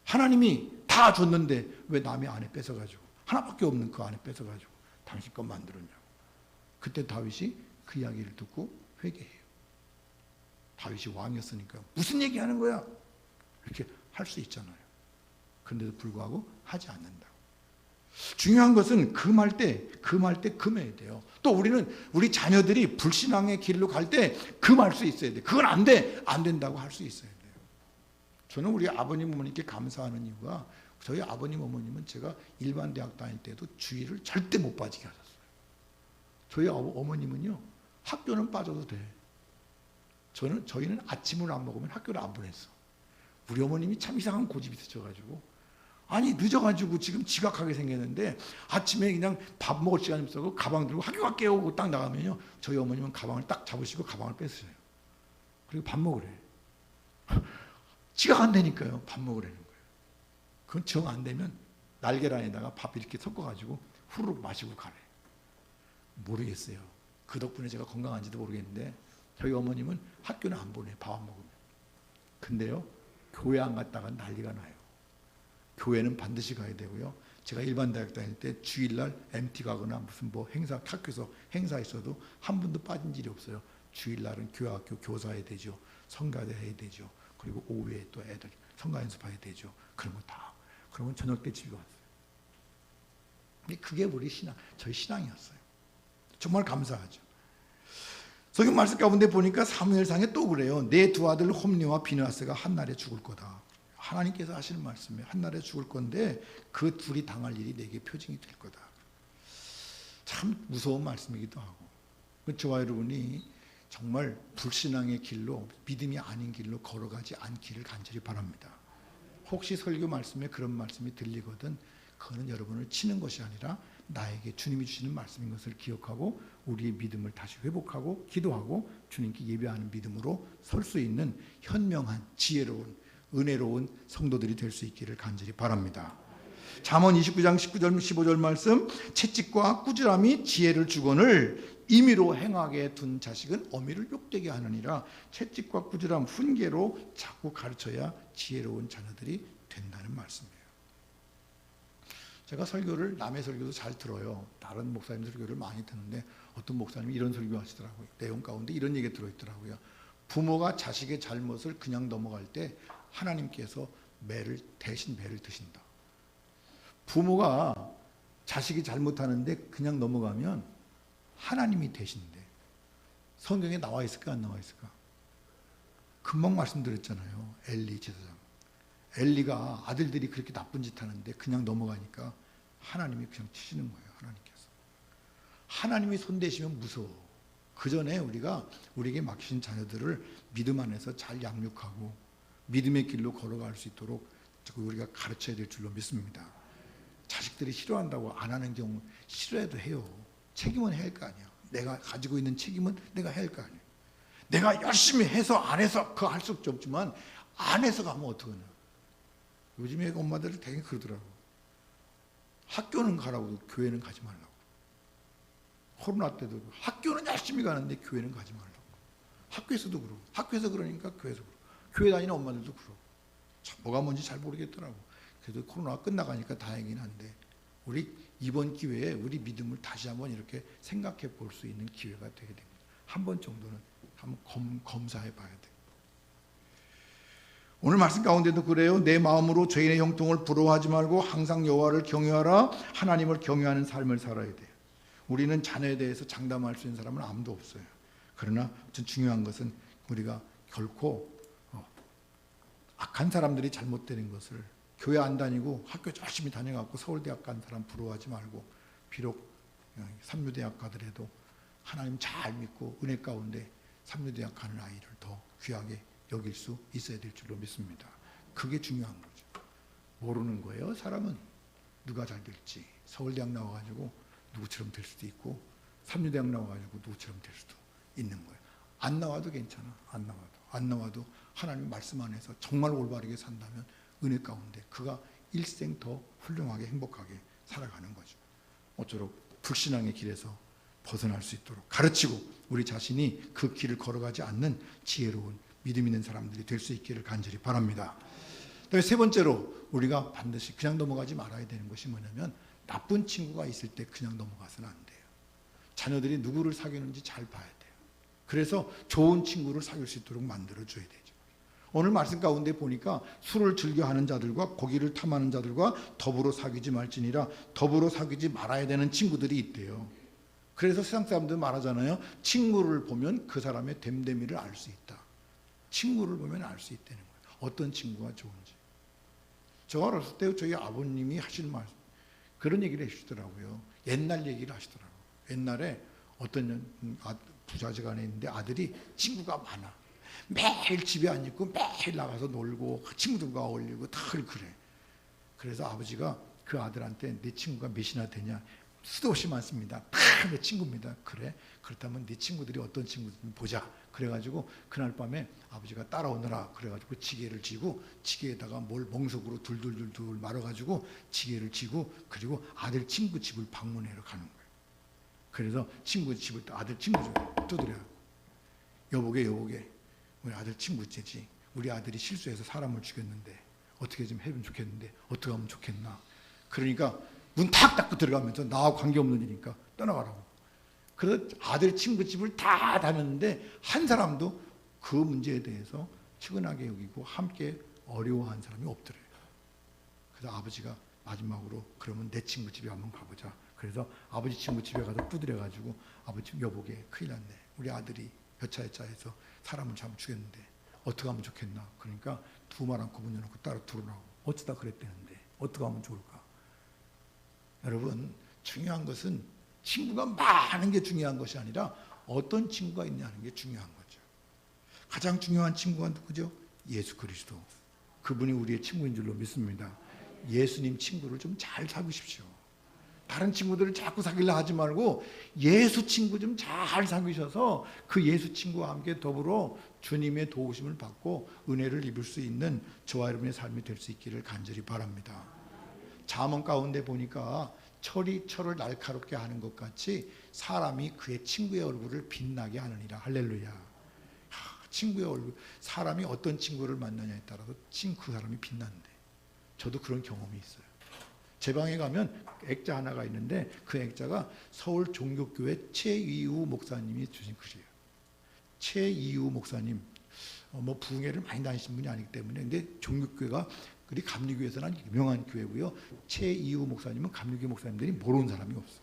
하나님이 다 줬는데 왜 남의 아내 뺏어가지고 하나밖에 없는 그 아내 뺏어가지고 당신 것 만들었냐고. 그때 다윗이 그 이야기를 듣고 회개해요. 다윗이 왕이었으니까 무슨 얘기하는 거야? 이렇게 할 수 있잖아요. 그런데도 불구하고 하지 않는다고. 중요한 것은 금할 때 금해야 돼요. 또 우리는 우리 자녀들이 불신앙의 길로 갈 때 금할 수 있어야 돼. 그건 안 돼. 안 된다고 할 수 있어야 돼요. 저는 우리 아버님 어머니께 감사하는 이유가 저희 아버님 어머님은 제가 일반 대학 다닐 때도 주일을 절대 못 빠지게 하셨어요. 저희 어머님은요, 학교는 빠져도 돼. 저희는 아침을 안 먹으면 학교를 안 보냈어. 우리 어머님이 참 이상한 고집이 있으셔가지고, 아니 늦어가지고 지금 지각하게 생겼는데 아침에 그냥 밥 먹을 시간이 없어서 가방 들고 학교 갈게요 하고 딱 나가면요, 저희 어머님은 가방을 딱 잡으시고 가방을 뺏으셔요. 그리고 밥 먹으래. 지각 안 되니까요, 밥 먹으라는 거예요. 그건 정 안 되면 날계란에다가 밥 이렇게 섞어가지고 후루룩 마시고 가래. 모르겠어요. 그 덕분에 제가 건강한지도 모르겠는데 저희 어머님은 학교는 안 보내, 밥 안 먹으면. 근데요, 교회 안 갔다가 난리가 나요. 교회는 반드시 가야 되고요. 제가 일반 대학 다닐 때 주일날 MT 가거나 무슨 뭐 행사, 학교에서 행사 있어도 한 번도 빠진 일이 없어요. 주일날은 교회학교 교사해야 되죠. 성가대 해야 되죠. 그리고 오후에 또 애들 성가 연습해야 되죠. 그런 거 다. 그러면 저녁 때 집에 왔어요. 근데 그게 우리 신앙, 저희 신앙이었어요. 정말 감사하죠. 성경 말씀 가운데 보니까 사무엘상에 또 그래요. 내 두 아들 홈리와 비느하스가 한날에 죽을 거다. 하나님께서 하시는 말씀이에요. 한날에 죽을 건데 그 둘이 당할 일이 내게 표징이 될 거다. 참 무서운 말씀이기도 하고, 저와 여러분이 정말 불신앙의 길로, 믿음이 아닌 길로 걸어가지 않기를 간절히 바랍니다. 혹시 설교 말씀에 그런 말씀이 들리거든 그거는 여러분을 치는 것이 아니라 나에게 주님이 주시는 말씀인 것을 기억하고 우리의 믿음을 다시 회복하고 기도하고 주님께 예배하는 믿음으로 설 수 있는 현명한 지혜로운 은혜로운 성도들이 될 수 있기를 간절히 바랍니다. 잠언 29장 19절 15절 말씀, 채찍과 꾸지람이 지혜를 주거늘 임의로 행하게 둔 자식은 어미를 욕되게 하느니라. 채찍과 꾸지람, 훈계로 자꾸 가르쳐야 지혜로운 자녀들이 된다는 말씀이에요. 제가 설교를 남의 설교도 잘 들어요. 다른 목사님 설교를 많이 듣는데 어떤 목사님이 이런 설교 하시더라고요. 내용 가운데 이런 얘기가 들어있더라고요. 부모가 자식의 잘못을 그냥 넘어갈 때 하나님께서 대신 매를 드신다. 부모가 자식이 잘못하는데 그냥 넘어가면 하나님이 대신데, 성경에 나와 있을까 안 나와 있을까? 금방 말씀드렸잖아요. 엘리 제사장. 엘리가 아들들이 그렇게 나쁜 짓 하는데 그냥 넘어가니까 하나님이 그냥 치시는 거예요. 하나님께서. 하나님이 손대시면 무서워. 그 전에 우리가 우리에게 맡기신 자녀들을 믿음 안에서 잘 양육하고 믿음의 길로 걸어갈 수 있도록 우리가 가르쳐야 될 줄로 믿습니다. 자식들이 싫어한다고 안 하는 경우, 싫어해도 해요. 책임은 해야 할 거 아니야. 내가 가지고 있는 책임은 내가 해야 할 거 아니야. 내가 열심히 해서 안 해서 그거 할 수 없지만 안 해서 가면 어떡하냐. 요즘에 엄마들이 되게 그러더라고. 학교는 가라고 교회는 가지 말라고. 코로나 때도 학교는 열심히 가는데 교회는 가지 말라고. 학교에서도 그러고, 학교에서 그러니까 교회에서 그러고, 교회 다니는 엄마들도 그러고. 참 뭐가 뭔지 잘 모르겠더라고. 그래도 코로나가 끝나가니까 다행이긴 한데, 우리 이번 기회에 우리 믿음을 다시 한번 이렇게 생각해 볼 수 있는 기회가 되게 됩니다. 한 번 정도는 한번 검사해 봐야 돼요. 오늘 말씀 가운데도 그래요. 내 마음으로 죄인의 형통을 부러워하지 말고 항상 여호와를 경외하라. 하나님을 경외하는 삶을 살아야 돼요. 우리는 자녀에 대해서 장담할 수 있는 사람은 아무도 없어요. 그러나 중요한 것은 우리가 결코 악한 사람들이 잘못되는 것을, 교회 안 다니고 학교 열심히 다녀갖고 서울대학 간 사람 부러워하지 말고, 비록 삼류대학 가더라도 하나님 잘 믿고 은혜 가운데 삼류대학 가는 아이를 더 귀하게 여길 수 있어야 될 줄로 믿습니다. 그게 중요한 거죠. 모르는 거예요. 사람은 누가 잘 될지. 서울대학 나와가지고 누구처럼 될 수도 있고, 삼류대학 나와가지고 누구처럼 될 수도 있는 거예요. 안 나와도 괜찮아. 안 나와도 하나님 말씀 안에서 정말 올바르게 산다면 은혜 가운데 그가 일생 더 훌륭하게 행복하게 살아가는 거죠. 모쪼록 불신앙의 길에서 벗어날 수 있도록 가르치고 우리 자신이 그 길을 걸어가지 않는 지혜로운 믿음 있는 사람들이 될 수 있기를 간절히 바랍니다. 세 번째로 우리가 반드시 그냥 넘어가지 말아야 되는 것이 뭐냐면, 나쁜 친구가 있을 때 그냥 넘어가서는 안 돼요. 자녀들이 누구를 사귀는지 잘 봐야 돼요. 그래서 좋은 친구를 사귈 수 있도록 만들어줘야 되죠. 오늘 말씀 가운데 보니까 술을 즐겨하는 자들과 고기를 탐하는 자들과 더불어 사귀지 말지니라. 더불어 사귀지 말아야 되는 친구들이 있대요. 그래서 세상 사람들 말하잖아요. 친구를 보면 그 사람의 됨됨이를 알 수 있다. 친구를 보면 알 수 있다는 거예요. 어떤 친구가 좋은지. 저 어렸을 때 저희 아버님이 하시는 말씀, 그런 얘기를 해주시더라고요. 옛날 얘기를 하시더라고요. 옛날에 어떤 부자지간에 있는데 아들이 친구가 많아. 매일 집에 안 있고 매일 나가서 놀고 친구들과 어울리고 늘 그래. 그래서 아버지가 그 아들한테 내 친구가 몇이나 되냐, 수도 없이 많습니다. 다 내 친구입니다. 그래? 그렇다면 네 친구들이 어떤 친구인지 보자. 그래가지고 그날 밤에 아버지가 따라오느라 그래가지고 지게를 지고, 지게에다가 뭘 멍석으로 둘둘둘둘 말아가지고 지게를 지고, 그리고 아들 친구 집을 방문하러 가는 거예요. 그래서 친구 집을, 아들 친구 좀 두드려요. 여보게 우리 아들 친구 있지. 우리 아들이 실수해서 사람을 죽였는데 어떻게 좀 해보면 좋겠는데 어떻게 하면 좋겠나. 그러니까 문 탁 닫고 들어가면서 나하고 관계없는 일이니까 떠나가라고. 그래서 아들 친구 집을 다 다녔는데 한 사람도 그 문제에 대해서 측은하게 여기고 함께 어려워한 사람이 없더래요. 그래서 아버지가 마지막으로 그러면 내 친구 집에 한번 가보자. 그래서 아버지 친구 집에 가서 두드려가지고, 아버지 여보게 큰일 났네. 우리 아들이 여차여차해서 사람을 잘못 죽였는데 어떻게 하면 좋겠나. 그러니까 두 말 않고 문 열어놓고 따로 들어오라고. 어쩌다 그랬대는데 어떻게 하면 좋을까. 여러분, 중요한 것은 친구가 많은 게 중요한 것이 아니라 어떤 친구가 있냐는 게 중요한 거죠. 가장 중요한 친구가 누구죠? 예수 그리스도. 그분이 우리의 친구인 줄로 믿습니다. 예수님 친구를 좀 잘 사귀십시오. 다른 친구들을 자꾸 사귀려 하지 말고 예수 친구 좀 잘 사귀셔서 그 예수 친구와 함께 더불어 주님의 도우심을 받고 은혜를 입을 수 있는 저와 여러분의 삶이 될 수 있기를 간절히 바랍니다. 잠언 가운데 보니까 철이 철을 날카롭게 하는 것 같이 사람이 그의 친구의 얼굴을 빛나게 하느니라. 할렐루야. 친구의 얼굴, 사람이 어떤 친구를 만나냐에 따라서 그 사람이 빛난대. 저도 그런 경험이 있어요. 제 방에 가면 액자 하나가 있는데 그 액자가 서울 종교교회 최이우 목사님이 주신 글이에요. 최이우 목사님, 뭐 부흥회를 많이 다니신 분이 아니기 때문에, 근데 종교교회가 그리 감리교회에서는 유명한 교회고요. 최이우 목사님은 감리교회 목사님들이 모르는 사람이 없어.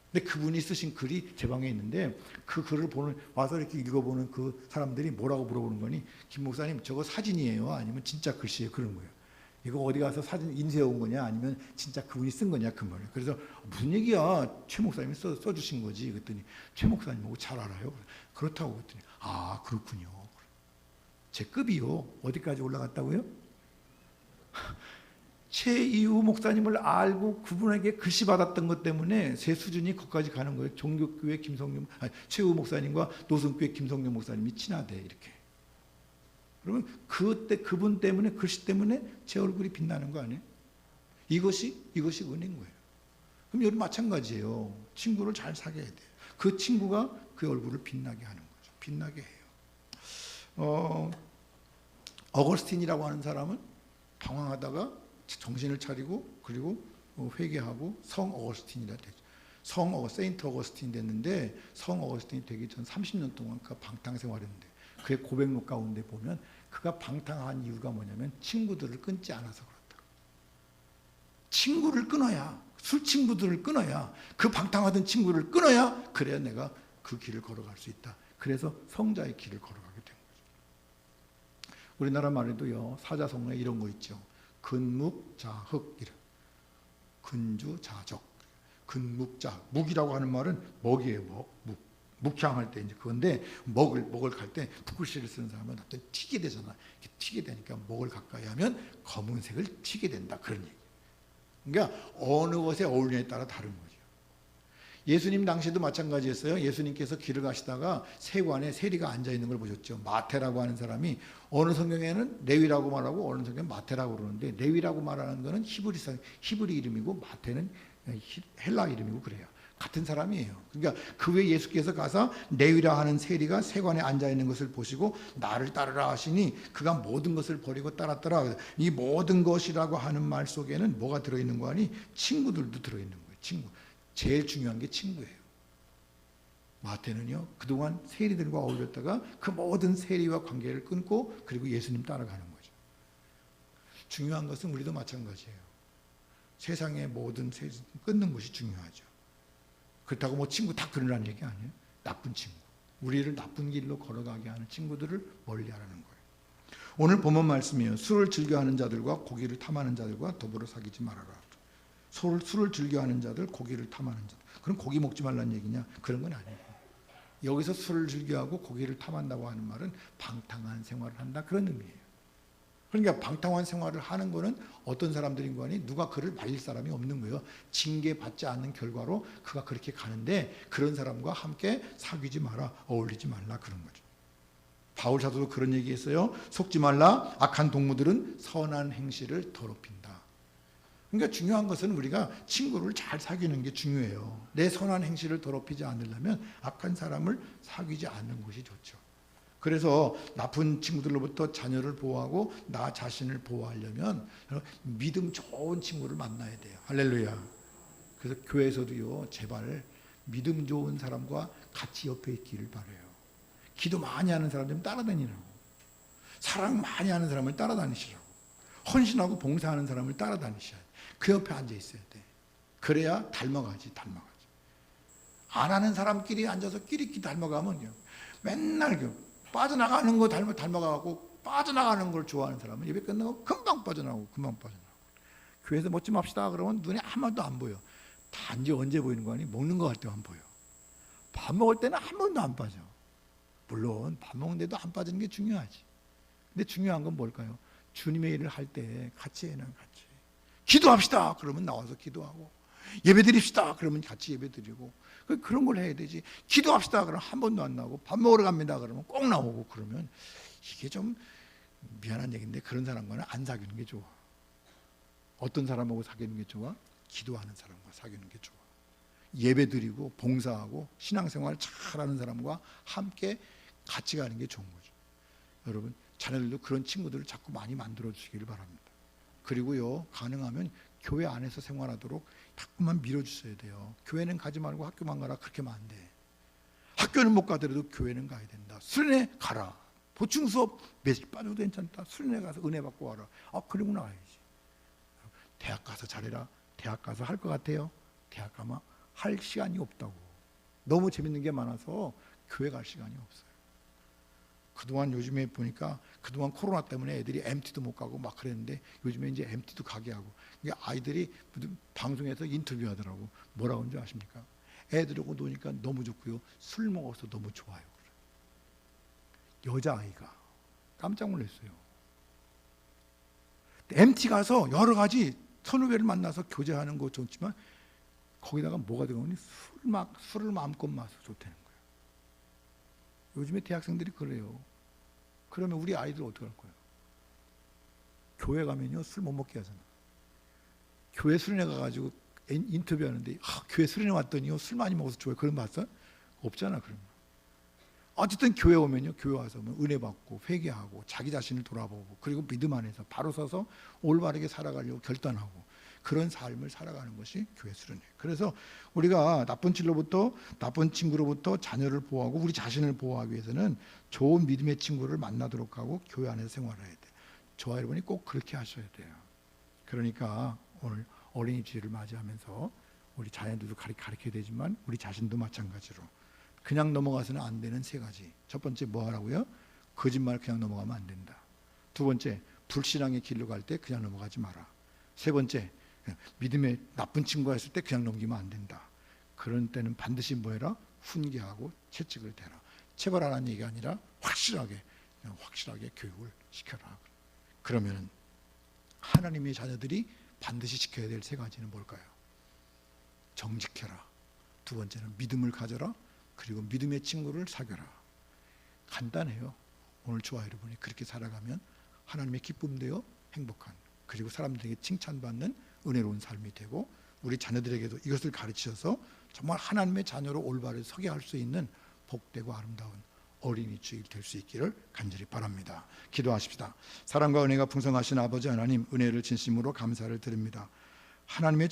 근데 그분이 쓰신 글이 제 방에 있는데 그 글을 와서 이렇게 읽어보는 그 사람들이 뭐라고 물어보는 거니, 김 목사님 저거 사진이에요? 아니면 진짜 글씨예요? 그런 거예요. 이거 어디 가서 사진 인쇄해 온 거냐? 아니면 진짜 그분이 쓴 거냐? 그 말이에요. 그래서 무슨 얘기야? 최 목사님이 써주신 거지. 그랬더니 최 목사님하고 잘 알아요. 그렇다고 그랬더니 아 그렇군요. 제 급이요. 어디까지 올라갔다고요? 최이우 목사님을 알고 그분에게 글씨 받았던 것 때문에 제 수준이 거기까지 가는 거예요. 종교교회 최이우 목사님과 노선교회 김성령 목사님이 친하대 이렇게. 그러면 그때 그분 때문에, 글씨 때문에 제 얼굴이 빛나는 거 아니에요? 이것이 은혜인 거예요. 그럼 여기 마찬가지예요. 친구를 잘 사귀어야 돼요. 그 친구가 그 얼굴을 빛나게 하는 거죠. 빛나게 해요. 어거스틴이라고 하는 사람은 방황하다가 정신을 차리고 그리고 회개하고 성 어거스틴이라 되죠. 세인트 어거스틴 됐는데, 성 어거스틴이 되기 전 30년 동안 그가 방탕 생활했는데, 그의 고백록 가운데 보면 그가 방탕한 이유가 뭐냐면 친구들을 끊지 않아서 그렇다. 친구를 끊어야, 술 친구들을 끊어야, 그 방탕하던 친구를 끊어야 그래야 내가 그 길을 걸어갈 수 있다. 그래서 성자의 길을 걸어가게 된 거죠. 우리나라 말에도요, 사자성어에 이런 거 있죠. 근묵자흑, 근주자적. 근묵자, 묵이라고 하는 말은 먹이에요. 묵. 묵향할 때 이제 그건데, 먹을 갈 때 붓글씨를 쓰는 사람은 어떤 튀게 되잖아. 이렇게 튀게 되니까 먹을 가까이 하면 검은색을 튀게 된다. 그런 얘기. 그러니까 어느 것에 어울리냐에 따라 다른 거죠. 예수님 당시에도 마찬가지였어요. 예수님께서 길을 가시다가 세관에 세리가 앉아 있는 걸 보셨죠. 마태라고 하는 사람이, 어느 성경에는 레위라고 말하고 어느 성경에는 마태라고 그러는데, 레위라고 말하는 거는 히브리 이름이고 마태는 헬라 이름이고 그래요. 같은 사람이에요. 그러니까 그 외에 예수께서 가서 레위라 하는 세리가 세관에 앉아 있는 것을 보시고 나를 따르라 하시니 그가 모든 것을 버리고 따랐더라. 이 모든 것이라고 하는 말 속에는 뭐가 들어있는 거 아니? 친구들도 들어있는 거예요. 친구. 제일 중요한 게 친구예요. 마태는요, 그동안 세리들과 어울렸다가 그 모든 세리와 관계를 끊고 그리고 예수님 따라가는 거죠. 중요한 것은 우리도 마찬가지예요. 세상의 모든 세리 끊는 것이 중요하죠. 그렇다고 뭐 친구 다 끊으라는 얘기 아니에요. 나쁜 친구, 우리를 나쁜 길로 걸어가게 하는 친구들을 멀리하라는 거예요. 오늘 본문 말씀이에요. 술을 즐겨하는 자들과 고기를 탐하는 자들과 더불어 사귀지 말아라. 술을 즐겨하는 자들, 고기를 탐하는 자들. 그럼 고기 먹지 말라는 얘기냐? 그런 건 아니에요. 여기서 술을 즐겨하고 고기를 탐한다고 하는 말은 방탕한 생활을 한다, 그런 의미예요. 그러니까 방탕한 생활을 하는 거는 어떤 사람들인 거 아니? 누가 그를 말릴 사람이 없는 거예요. 징계받지 않는 결과로 그가 그렇게 가는데, 그런 사람과 함께 사귀지 마라, 어울리지 말라, 그런 거죠. 바울 사도도 그런 얘기했어요. 속지 말라. 악한 동무들은 선한 행실을 더럽힌다. 그러니까 중요한 것은 우리가 친구를 잘 사귀는 게 중요해요. 내 선한 행실을 더럽히지 않으려면 악한 사람을 사귀지 않는 것이 좋죠. 그래서 나쁜 친구들로부터 자녀를 보호하고 나 자신을 보호하려면 믿음 좋은 친구를 만나야 돼요. 할렐루야. 그래서 교회에서도요, 제발 믿음 좋은 사람과 같이 옆에 있기를 바라요. 기도 많이 하는 사람 좀 따라다니라고. 사랑 많이 하는 사람을 따라다니시라고. 헌신하고 봉사하는 사람을 따라다니셔야 돼. 그 옆에 앉아 있어야 돼. 그래야 닮아가지. 안 하는 사람끼리 앉아서 끼리끼리 닮아가면 맨날 빠져나가는 거 닮아가고, 빠져나가는 걸 좋아하는 사람은 예배 끝나고 금방 빠져나가고. 교회에서 뭐 좀 합시다 그러면 눈에 한 번도 안 보여. 단지 언제 보이는 거 아니? 먹는 거 할 때만 보여. 밥 먹을 때는 한 번도 안 빠져. 물론 밥 먹는데도 안 빠지는 게 중요하지. 근데 중요한 건 뭘까요? 주님의 일을 할 때 같이 해는 같이. 기도합시다 그러면 나와서 기도하고, 예배 드립시다 그러면 같이 예배 드리고 그런 걸 해야 되지. 기도합시다 그러면 한 번도 안 나오고, 밥 먹으러 갑니다 그러면 꼭 나오고, 그러면 이게 좀 미안한 얘기인데 그런 사람과는 안 사귀는 게 좋아. 어떤 사람하고 사귀는 게 좋아? 기도하는 사람과 사귀는 게 좋아. 예배 드리고 봉사하고 신앙생활 잘하는 사람과 함께 같이 가는 게 좋은 거죠. 여러분, 자녀들도 그런 친구들을 자꾸 많이 만들어 주시기를 바랍니다. 그리고요, 가능하면 교회 안에서 생활하도록 자꾸만 밀어주셔야 돼요. 교회는 가지 말고 학교만 가라, 그렇게 하면 안 돼. 학교는 못 가더라도 교회는 가야 된다. 수련회 가라. 보충 수업 몇시 빠져도 괜찮다. 수련회 가서 은혜 받고 와라. 그리고 나가야지. 대학 가서 잘해라. 대학 가서 할 것 같아요? 대학 가면 할 시간이 없다고. 너무 재밌는 게 많아서 교회 갈 시간이 없어요. 그동안 요즘에 보니까 그동안 코로나 때문에 애들이 MT도 못 가고 막 그랬는데 요즘에 이제 MT도 가게 하고. 아이들이 방송에서 인터뷰하더라고. 뭐라고 하는지 아십니까? 애들하고 노니까 너무 좋고요. 술 먹어서 너무 좋아요. 여자아이가 깜짝 놀랐어요. MT 가서 여러 가지 선후배를 만나서 교제하는 거 좋지만 거기다가 뭐가 들어오니 술을 마음껏 마셔서 좋다는 거예요. 요즘에 대학생들이 그래요. 그러면 우리 아이들 어떻게 할 거예요? 교회 가면요 술 못 먹게 하잖아. 교회 수련회 가가지고 인터뷰하는데 교회 수련회 왔더니요 술 많이 먹어서 좋아요. 그런 거 봤어? 없잖아. 그러면 어쨌든 교회 오면요, 교회 와서 은혜 받고 회개하고 자기 자신을 돌아보고 그리고 믿음 안에서 바로 서서 올바르게 살아가려고 결단하고 그런 삶을 살아가는 것이 교회 수련회. 그래서 우리가 나쁜 친구로부터 자녀를 보호하고 우리 자신을 보호하기 위해서는 좋은 믿음의 친구를 만나도록 하고 교회 안에서 생활해야 돼. 저와 여러분이 꼭 그렇게 하셔야 돼요. 그러니까 오늘 어린이 주일을 맞이하면서 우리 자녀들도 가르쳐야 되지만 우리 자신도 마찬가지로 그냥 넘어가서는 안 되는 세 가지. 첫 번째 뭐 하라고요? 거짓말 그냥 넘어가면 안 된다. 두 번째, 불신앙의 길로 갈 때 그냥 넘어가지 마라. 세 번째, 믿음의 나쁜 친구가 있을 때 그냥 넘기면 안 된다. 그런 때는 반드시 뭐 해라? 훈계하고 채찍을 대라. 체벌하라는 얘기가 아니라 확실하게 교육을 시켜라. 그러면 하나님의 자녀들이 반드시 지켜야 될 세 가지는 뭘까요? 정직해라. 두 번째는 믿음을 가져라. 그리고 믿음의 친구를 사귀어라. 간단해요. 오늘 저와 여러분이 그렇게 살아가면 하나님의 기쁨되어 행복한, 그리고 사람들에게 칭찬받는 은혜로운 삶이 되고 우리 자녀들에게도 이것을 가르치셔서 정말 하나님의 자녀로 올바르게 서게 할 수 있는 복되고 아름다운 어린이 주일 될 수 있기를 간절히 바랍니다. 기도하십시다. 사랑과 은혜가 풍성하신 아버지 하나님, 은혜를 진심으로 감사를 드립니다. 하나님의